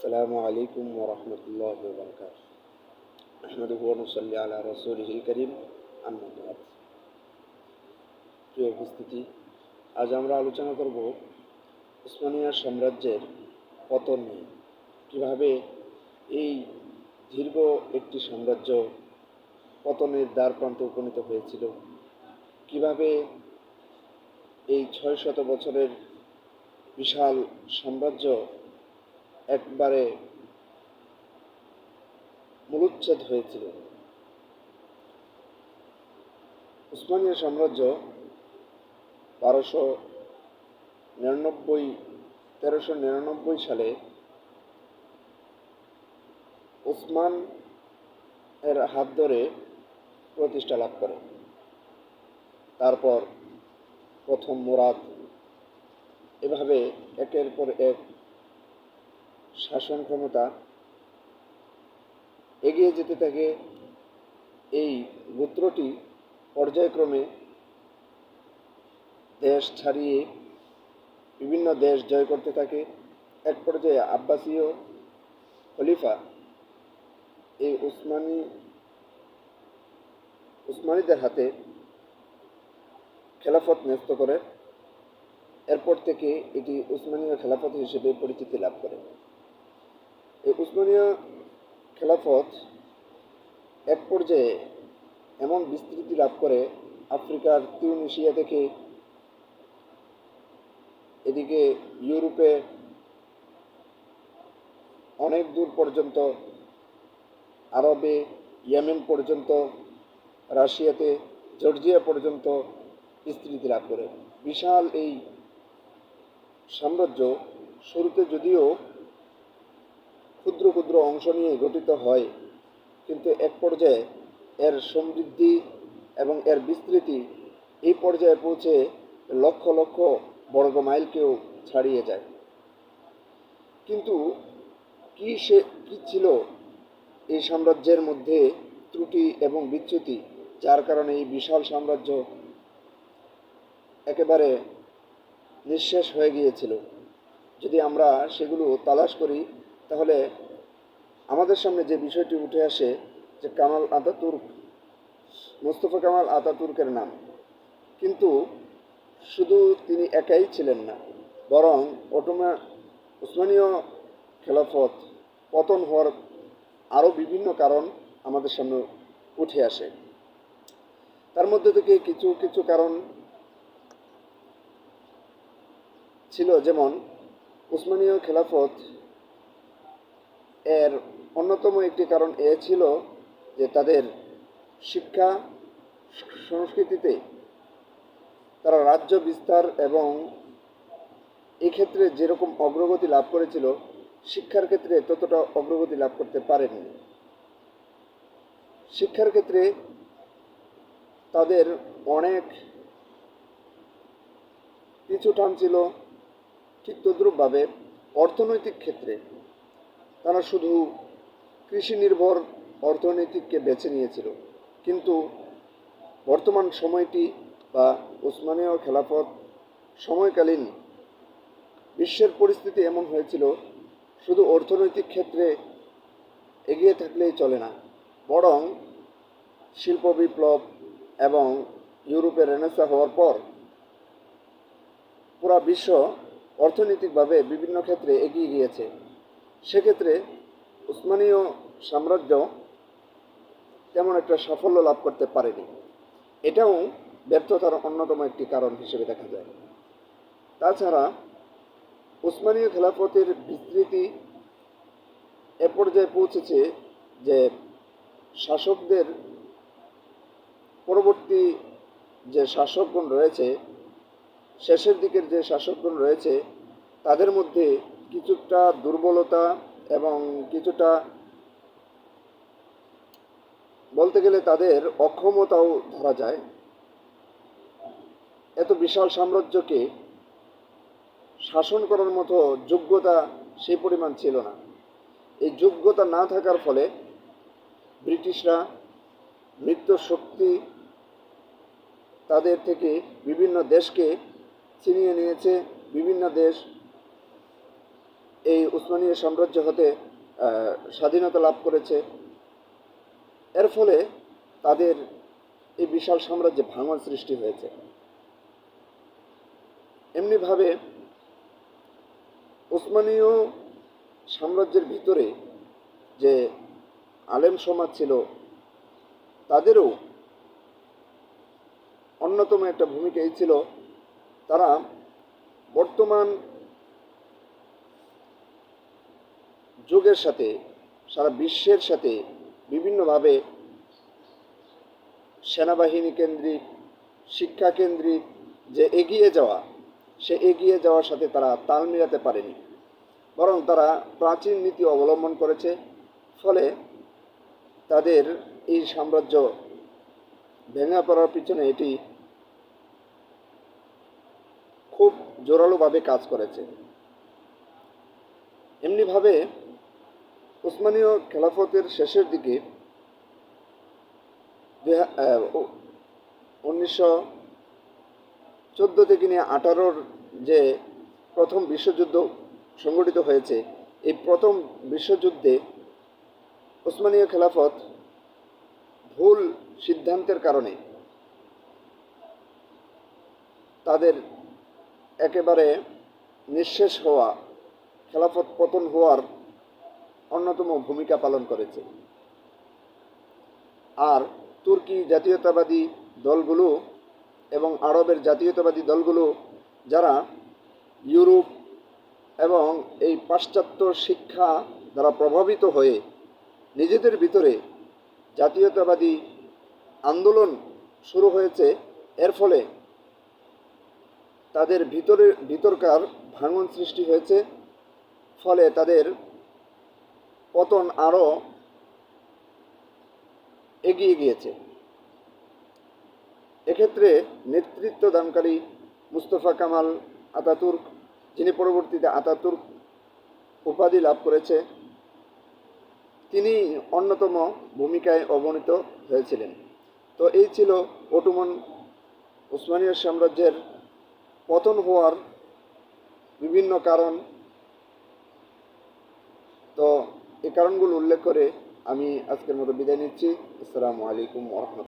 আসসালামু আলাইকুম ওয়া রাহমাতুল্লাহি ওয়া বারাকাতুহু। আহমাদুহু ওয়া নুসাল্লি আলা রাসূলিহিল কারীম, আম্মা বা'দ। প্রিয় উপস্থিতি, আজ আমরা আলোচনা করব উসমানিয়া সাম্রাজ্যের পতন নিয়ে। কীভাবে এই দীর্ঘ একটি সাম্রাজ্য পতনের দ্বারপ্রান্তে উপনীত হয়েছিল, কিভাবে এই ৬০০ বছরের বিশাল সাম্রাজ্য একবারে মূলোচ্ছেদ হয়েছিল। উসমানীয় সাম্রাজ্য 1399 সালে ওসমান এর হাত ধরে প্রতিষ্ঠা লাভ করে। তারপর প্রথম মুরাদ, এভাবে একের পর এক শাসন ক্ষমতা এগিয়ে যেতে থাকে। এই গোত্রটি পর্যায়ক্রমে দেশ ছাড়িয়ে বিভিন্ন দেশ জয় করতে থাকে। এক পর্যায়ে আব্বাসীয় খলিফা এই উসমানীদের হাতে খেলাফত ন্যস্ত করে। এরপর থেকে এটি উসমানীয় খেলাফত হিসেবে পরিচিতি লাভ করে। এই উসমানীয় খেলাফত এক পর্যায়ে এমন বিস্তৃতি লাভ করে, আফ্রিকার তিউনিসিয়া থেকে এদিকে ইউরোপে অনেক দূর পর্যন্ত, আরবে ইয়েমেন পর্যন্ত, রাশিয়াতে জর্জিয়া পর্যন্ত বিস্তৃতি লাভ করে। বিশাল এই সাম্রাজ্য শুরুতে যদিও ক্ষুদ্র ক্ষুদ্র অংশ নিয়ে গঠিত হয়, কিন্তু এক পর্যায়ে এর সমৃদ্ধি এবং এর বিস্তৃতি এই পর্যায়ে পৌঁছে লক্ষ লক্ষ বর্গ মাইলকেও ছাড়িয়ে যায়। কিন্তু কি ছিল এই সাম্রাজ্যের মধ্যে ত্রুটি এবং বিচ্যুতি, যার কারণে এই বিশাল সাম্রাজ্য একেবারে নিঃশেষ হয়ে গিয়েছিল? যদি আমরা সেগুলো তালাশ করি, তাহলে আমাদের সামনে যে বিষয়টি উঠে আসে যে মোস্তফা কামাল আতাতুর্কের নাম। কিন্তু শুধু তিনি একাই ছিলেন না, বরং উসমানীয় খেলাফত পতন হওয়ার আরও বিভিন্ন কারণ আমাদের সামনে উঠে আসে। তার মধ্যে থেকে কিছু কিছু কারণ ছিল, যেমন উসমানীয় খেলাফত এর অন্যতম একটি কারণ এ ছিল যে তাদের শিক্ষা সংস্কৃতিতে তারা রাজ্য বিস্তার এবং এক্ষেত্রে যেরকম অগ্রগতি লাভ করেছিল, শিক্ষার ক্ষেত্রে ততটা অগ্রগতি লাভ করতে পারেনি। শিক্ষার ক্ষেত্রে তাদের অনেক পিছু টান ছিল। ঠিক তদ্রূপভাবে অর্থনৈতিক ক্ষেত্রে তারা শুধু কৃষি নির্ভর অর্থনীতিকে বেছে নিয়েছিল। কিন্তু বর্তমান সময়টি বা উসমানীয় খেলাফত সময়কালীন বিশ্বের পরিস্থিতি এমন হয়েছিল, শুধু অর্থনৈতিক ক্ষেত্রে এগিয়ে থাকলেই চলে না, বরং শিল্প বিপ্লব এবং ইউরোপের রেনেসাঁ হওয়ার পর পুরা বিশ্ব অর্থনৈতিকভাবে বিভিন্ন ক্ষেত্রে এগিয়ে গিয়েছে। সেক্ষেত্রে উসমানীয় সাম্রাজ্য তেমন একটা সাফল্য লাভ করতে পারেনি। এটাও ব্যর্থতার অন্যতম একটি কারণ হিসেবে দেখা যায়। তাছাড়া উসমানীয় খেলাফতের বিস্তৃতি এ পর্যায়ে পৌঁছেছে যে শাসকদের পরবর্তী যে শাসকগণ রয়েছে, শেষের দিকের যে শাসকগণ রয়েছে, তাদের মধ্যে কিছুটা দুর্বলতা এবং কিছুটা বলতে গেলে তাদের অক্ষমতাও ধরা যায়। এত বিশাল সাম্রাজ্যকে শাসন করার মতো যোগ্যতা সেই পরিমাণ ছিল না। এই যোগ্যতা না থাকার ফলে ব্রিটিশরা মিত্র শক্তি তাদের থেকে বিভিন্ন দেশকে ছিনিয়ে নিয়েছে। বিভিন্ন দেশ এই উসমানীয় সাম্রাজ্য হতে স্বাধীনতা লাভ করেছে। এর ফলে তাদের এই বিশাল সাম্রাজ্যে ভাঙন সৃষ্টি হয়েছে। এমনিভাবে উসমানীয় সাম্রাজ্যের ভিতরে যে আলেম সমাজ ছিল, তাদেরও অন্যতম একটা ভূমিকা এই ছিল, তারা বর্তমান যুগের সাথে, সারা বিশ্বের সাথে বিভিন্নভাবে সেনাবাহিনী কেন্দ্রিক, শিক্ষা কেন্দ্রিক যে এগিয়ে যাওয়া, সে এগিয়ে যাওয়ার সাথে তারা তাল মিলাতে পারেনি, বরং তারা প্রাচীন নীতি অবলম্বন করেছে। ফলে তাদের এই সাম্রাজ্য ভেঙে পড়ার পিছনে এটি খুব জোরালোভাবে কাজ করেছে। এমনিভাবে উসমানীয় খেলাফতের শেষের দিকে 1914 থেকে নিয়ে 18 যে প্রথম বিশ্বযুদ্ধ সংগঠিত হয়েছে, এই প্রথম বিশ্বযুদ্ধে উসমানীয় খেলাফত ভুল সিদ্ধান্তের কারণে তাদের একেবারে নিঃশেষ হওয়া, খেলাফত পতন হওয়ার অন্যতম ভূমিকা পালন করেছে। আর তুর্কি জাতীয়তাবাদী দলগুলো এবং আরবের জাতীয়তাবাদী দলগুলো, যারা ইউরোপ এবং এই পাশ্চাত্য শিক্ষা দ্বারা প্রভাবিত হয়ে নিজেদের ভিতরে জাতীয়তাবাদী আন্দোলন শুরু হয়েছে, এর ফলে তাদের ভিতরকার ভাঙন সৃষ্টি হয়েছে। ফলে তাদের পতন আরও এগিয়ে গিয়েছে। এক্ষেত্রে নেতৃত্ব দানকারী মুস্তফা কামাল আতাতুর্ক, যিনি পরবর্তীতে আতাতুর্ক উপাধি লাভ করেছে, তিনি অন্যতম ভূমিকায় অবনীত হয়েছিলেন। তো এই ছিল অটোমান উসমানীয় সাম্রাজ্যের পতন হওয়ার বিভিন্ন কারণ। তো এই কারণগুলো উল্লেখ করে আমি আজকের মতো বিদায় নিচ্ছি। আসসালামু আলাইকুম ওয়া রাহমাতুল্লাহ।